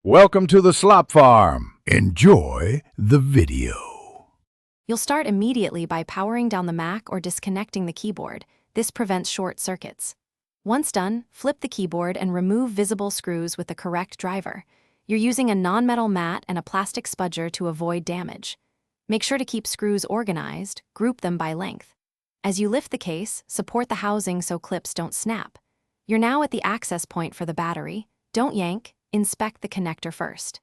Welcome to the Slop Farm. Enjoy the video. You'll start immediately by powering down the Mac or disconnecting the keyboard. This prevents short circuits. Once done, flip the keyboard and remove visible screws with the correct driver. You're using a non-metal mat and a plastic spudger to avoid damage. Make sure to keep screws organized, group them by length. As you lift the case, support the housing so clips don't snap. You're now at the access point for the battery. Don't yank, inspect the connector first.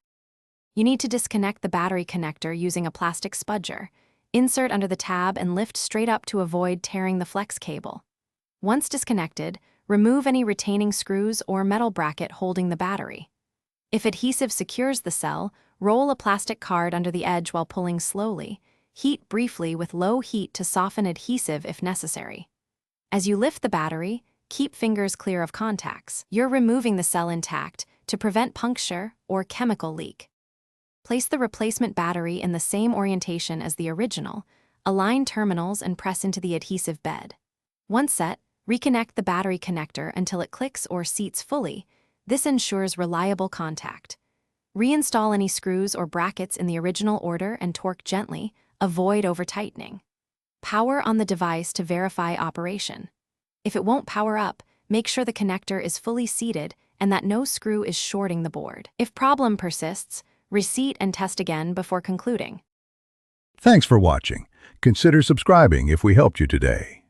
You need to disconnect the battery connector using a plastic spudger. Insert under the tab and lift straight up to avoid tearing the flex cable. Once disconnected, remove any retaining screws or metal bracket holding the battery. If adhesive secures the cell, roll a plastic card under the edge while pulling slowly. Heat briefly with low heat to soften adhesive if necessary. As you lift the battery, keep fingers clear of contacts. You're removing the cell intact to prevent puncture or chemical leak. Place the replacement battery in the same orientation as the original, align terminals and press into the adhesive bed. Once set, reconnect the battery connector until it clicks or seats fully. This ensures reliable contact. Reinstall any screws or brackets in the original order and torque gently, avoid over-tightening. Power on the device to verify operation. If it won't power up, make sure the connector is fully seated and that no screw is shorting the board. If problem persists, reseat and test again before concluding. Thanks for watching. Consider subscribing if we helped you today.